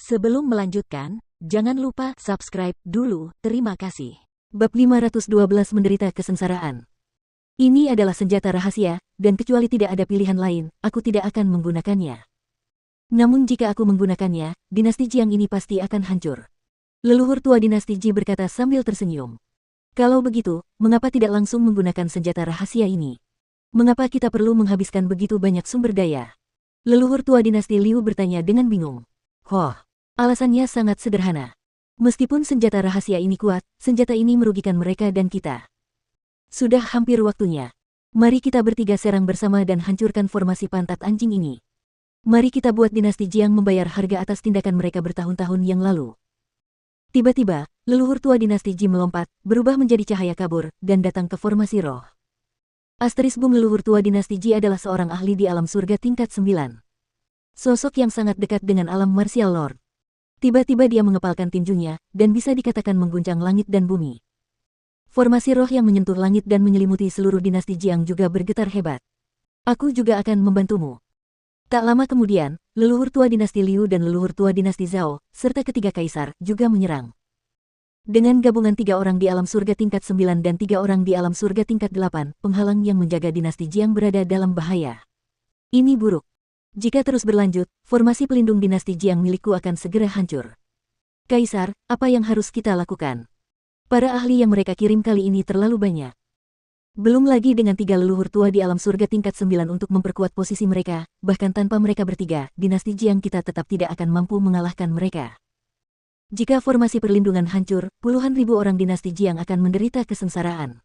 Sebelum melanjutkan, jangan lupa subscribe dulu, terima kasih. Bab 512 menderita kesengsaraan. Ini adalah senjata rahasia, dan kecuali tidak ada pilihan lain, aku tidak akan menggunakannya. Namun jika aku menggunakannya, dinasti Jiang ini pasti akan hancur. Leluhur tua dinasti Ji berkata sambil tersenyum. Kalau begitu, mengapa tidak langsung menggunakan senjata rahasia ini? Mengapa kita perlu menghabiskan begitu banyak sumber daya? Leluhur tua dinasti Liu bertanya dengan bingung. Alasannya sangat sederhana. Meskipun senjata rahasia ini kuat, senjata ini merugikan mereka dan kita. Sudah hampir waktunya. Mari kita bertiga serang bersama dan hancurkan formasi pantat anjing ini. Mari kita buat dinasti Jiang membayar harga atas tindakan mereka bertahun-tahun yang lalu. Tiba-tiba, leluhur tua dinasti Ji melompat, berubah menjadi cahaya kabur, dan datang ke formasi roh. Bum leluhur tua dinasti Ji adalah seorang ahli di alam surga tingkat 9. Sosok yang sangat dekat dengan alam martial lord. Tiba-tiba dia mengepalkan tinjunya, dan bisa dikatakan mengguncang langit dan bumi. Formasi roh yang menyentuh langit dan menyelimuti seluruh dinasti Jiang juga bergetar hebat. Aku juga akan membantumu. Tak lama kemudian, leluhur tua dinasti Liu dan leluhur tua dinasti Zhao, serta ketiga kaisar, juga menyerang. Dengan gabungan 3 orang di alam surga tingkat 9 dan 3 orang di alam surga tingkat 8, penghalang yang menjaga dinasti Jiang berada dalam bahaya. Ini buruk. Jika terus berlanjut, formasi pelindung dinasti Jiang milikku akan segera hancur. Kaisar, apa yang harus kita lakukan? Para ahli yang mereka kirim kali ini terlalu banyak. Belum lagi dengan 3 leluhur tua di alam surga tingkat 9 untuk memperkuat posisi mereka, bahkan tanpa mereka bertiga, dinasti Jiang kita tetap tidak akan mampu mengalahkan mereka. Jika formasi perlindungan hancur, puluhan ribu orang dinasti Jiang akan menderita kesengsaraan.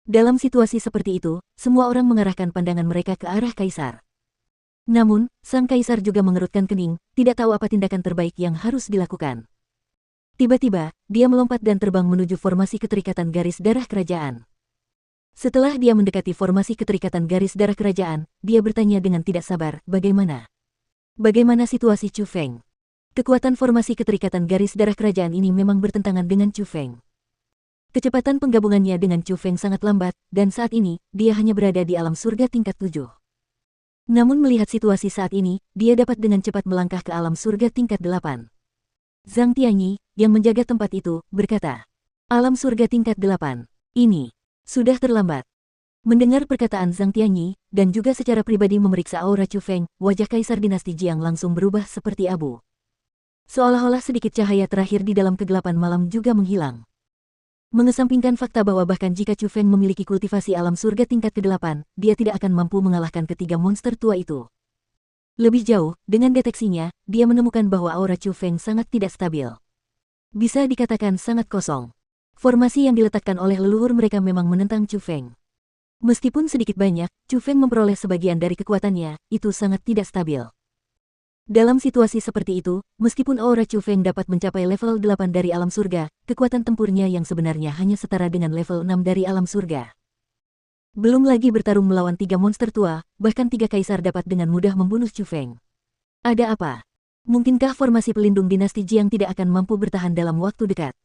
Dalam situasi seperti itu, semua orang mengarahkan pandangan mereka ke arah kaisar. Namun, sang kaisar juga mengerutkan kening, tidak tahu apa tindakan terbaik yang harus dilakukan. Tiba-tiba, dia melompat dan terbang menuju formasi keterikatan garis darah kerajaan. Setelah dia mendekati formasi keterikatan garis darah kerajaan, dia bertanya dengan tidak sabar, bagaimana? Bagaimana situasi Chu Feng? Kekuatan formasi keterikatan garis darah kerajaan ini memang bertentangan dengan Chu Feng. Kecepatan penggabungannya dengan Chu Feng sangat lambat, dan saat ini, dia hanya berada di alam surga tingkat 7. Namun melihat situasi saat ini, dia dapat dengan cepat melangkah ke alam surga tingkat 8. Zhang Tianyi, yang menjaga tempat itu, berkata, alam surga tingkat 8, ini, sudah terlambat. Mendengar perkataan Zhang Tianyi, dan juga secara pribadi memeriksa aura Chu Feng, wajah kaisar dinasti Jiang langsung berubah seperti abu. Seolah-olah sedikit cahaya terakhir di dalam kegelapan malam juga menghilang. Mengesampingkan fakta bahwa bahkan jika Chu Feng memiliki kultivasi alam surga tingkat ke-8, dia tidak akan mampu mengalahkan ketiga monster tua itu. Lebih jauh, dengan deteksinya, dia menemukan bahwa aura Chu Feng sangat tidak stabil. Bisa dikatakan sangat kosong. Formasi yang diletakkan oleh leluhur mereka memang menentang Chu Feng. Meskipun sedikit banyak, Chu Feng memperoleh sebagian dari kekuatannya, itu sangat tidak stabil. Dalam situasi seperti itu, meskipun aura Chu Feng dapat mencapai level 8 dari alam surga, kekuatan tempurnya yang sebenarnya hanya setara dengan level 6 dari alam surga. Belum lagi bertarung melawan 3 monster tua, bahkan 3 kaisar dapat dengan mudah membunuh Chu Feng. Ada apa? Mungkinkah formasi pelindung dinasti Jiang tidak akan mampu bertahan dalam waktu dekat?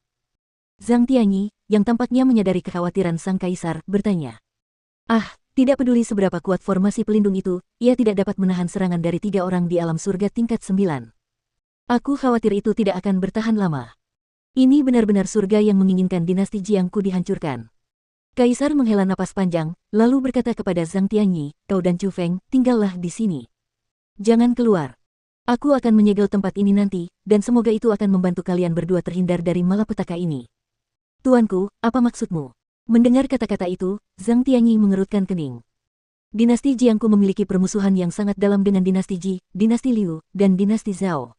Zhang Tianyi, yang tampaknya menyadari kekhawatiran sang kaisar, bertanya. Tidak peduli seberapa kuat formasi pelindung itu, ia tidak dapat menahan serangan dari 3 orang di alam surga tingkat 9. Aku khawatir itu tidak akan bertahan lama. Ini benar-benar surga yang menginginkan dinasti Jiangku dihancurkan. Kaisar menghela napas panjang, lalu berkata kepada Zhang Tianyi, kau dan Chu Feng, tinggallah di sini. Jangan keluar. Aku akan menyegel tempat ini nanti, dan semoga itu akan membantu kalian berdua terhindar dari malapetaka ini. Tuanku, apa maksudmu? Mendengar kata-kata itu, Zhang Tianyi mengerutkan kening. Dinasti Jiangku memiliki permusuhan yang sangat dalam dengan dinasti Ji, dinasti Liu, dan dinasti Zhao.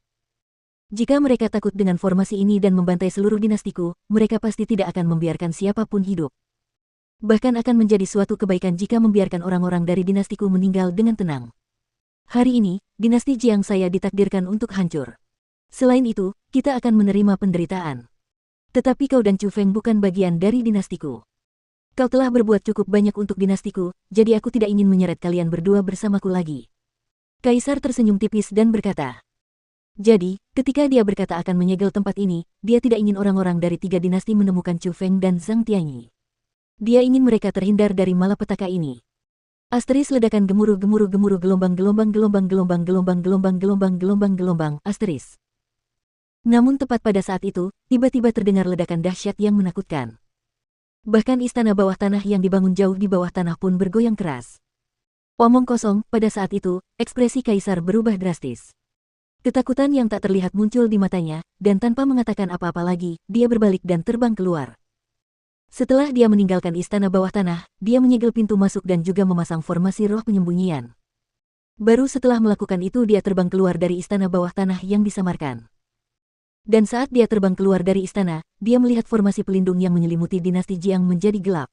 Jika mereka takut dengan formasi ini dan membantai seluruh dinastiku, mereka pasti tidak akan membiarkan siapapun hidup. Bahkan akan menjadi suatu kebaikan jika membiarkan orang-orang dari dinastiku meninggal dengan tenang. Hari ini, dinasti Jiang saya ditakdirkan untuk hancur. Selain itu, kita akan menerima penderitaan. Tetapi kau dan Chu Feng bukan bagian dari dinastiku. Kau telah berbuat cukup banyak untuk dinastiku, jadi aku tidak ingin menyeret kalian berdua bersamaku lagi. Kaisar tersenyum tipis dan berkata. Jadi, ketika dia berkata akan menyegel tempat ini, dia tidak ingin orang-orang dari 3 dinasti menemukan Chu Feng dan Zhang Tianyi. Dia ingin mereka terhindar dari malapetaka ini. Ledakan gemuruh gelombang. Namun tepat pada saat itu, tiba-tiba terdengar ledakan dahsyat yang menakutkan. Bahkan istana bawah tanah yang dibangun jauh di bawah tanah pun bergoyang keras. Omong kosong, pada saat itu, ekspresi kaisar berubah drastis. Ketakutan yang tak terlihat muncul di matanya, dan tanpa mengatakan apa-apa lagi, dia berbalik dan terbang keluar. Setelah dia meninggalkan istana bawah tanah, dia menyegel pintu masuk dan juga memasang formasi roh penyembunyian. Baru setelah melakukan itu dia terbang keluar dari istana bawah tanah yang disamarkan. Dan saat dia terbang keluar dari istana, dia melihat formasi pelindung yang menyelimuti dinasti Jiang menjadi gelap.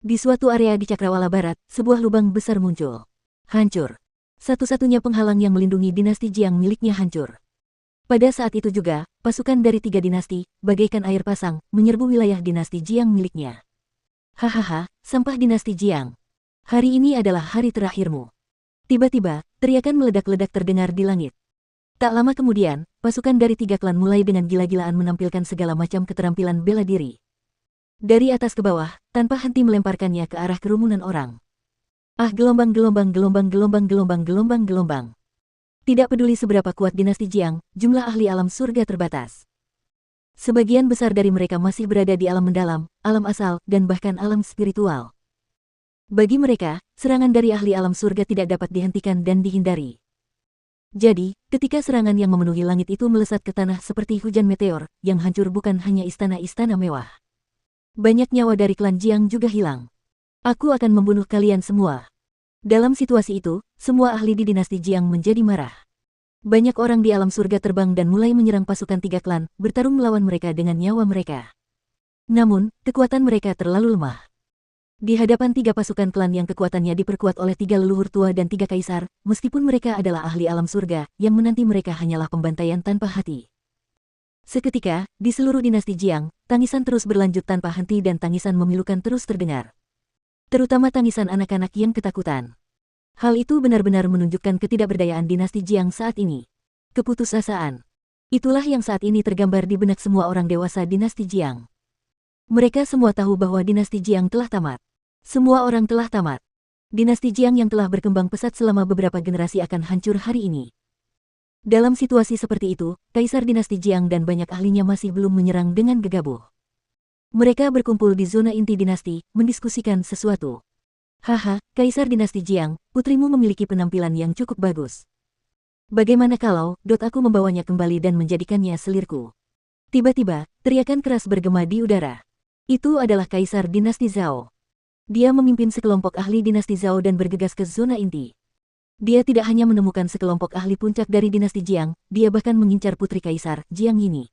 Di suatu area di Cakrawala Barat, sebuah lubang besar muncul. Hancur. Satu-satunya penghalang yang melindungi dinasti Jiang miliknya hancur. Pada saat itu juga, pasukan dari 3 dinasti, bagaikan air pasang, menyerbu wilayah dinasti Jiang miliknya. Hahaha, sampah dinasti Jiang. Hari ini adalah hari terakhirmu. Tiba-tiba, teriakan meledak-ledak terdengar di langit. Tak lama kemudian, pasukan dari 3 klan mulai dengan gila-gilaan menampilkan segala macam keterampilan bela diri. Dari atas ke bawah, tanpa henti melemparkannya ke arah kerumunan orang. Ah, gelombang-gelombang. Tidak peduli seberapa kuat dinasti Jiang, jumlah ahli alam surga terbatas. Sebagian besar dari mereka masih berada di alam mendalam, alam asal, dan bahkan alam spiritual. Bagi mereka, serangan dari ahli alam surga tidak dapat dihentikan dan dihindari. Jadi, ketika serangan yang memenuhi langit itu melesat ke tanah seperti hujan meteor, yang hancur bukan hanya istana-istana mewah. Banyak nyawa dari klan Jiang juga hilang. Aku akan membunuh kalian semua. Dalam situasi itu, semua ahli di dinasti Jiang menjadi marah. Banyak orang di alam surga terbang dan mulai menyerang pasukan 3 klan, bertarung melawan mereka dengan nyawa mereka. Namun, kekuatan mereka terlalu lemah. Di hadapan 3 pasukan klan yang kekuatannya diperkuat oleh 3 leluhur tua dan 3 kaisar, meskipun mereka adalah ahli alam surga, yang menanti mereka hanyalah pembantaian tanpa hati. Seketika, di seluruh dinasti Jiang, tangisan terus berlanjut tanpa henti dan tangisan memilukan terus terdengar. Terutama tangisan anak-anak yang ketakutan. Hal itu benar-benar menunjukkan ketidakberdayaan dinasti Jiang saat ini. Keputusasaan. Itulah yang saat ini tergambar di benak semua orang dewasa dinasti Jiang. Mereka semua tahu bahwa dinasti Jiang telah tamat. Semua orang telah tamat. Dinasti Jiang yang telah berkembang pesat selama beberapa generasi akan hancur hari ini. Dalam situasi seperti itu, Kaisar dinasti Jiang dan banyak ahlinya masih belum menyerang dengan gegabah. Mereka berkumpul di zona inti dinasti, mendiskusikan sesuatu. Haha, Kaisar dinasti Jiang, putrimu memiliki penampilan yang cukup bagus. Bagaimana kalau, aku membawanya kembali dan menjadikannya selirku? Tiba-tiba, teriakan keras bergema di udara. Itu adalah Kaisar dinasti Zhao. Dia memimpin sekelompok ahli dinasti Zhao dan bergegas ke zona inti. Dia tidak hanya menemukan sekelompok ahli puncak dari dinasti Jiang, dia bahkan mengincar putri Kaisar, Jiang Yini.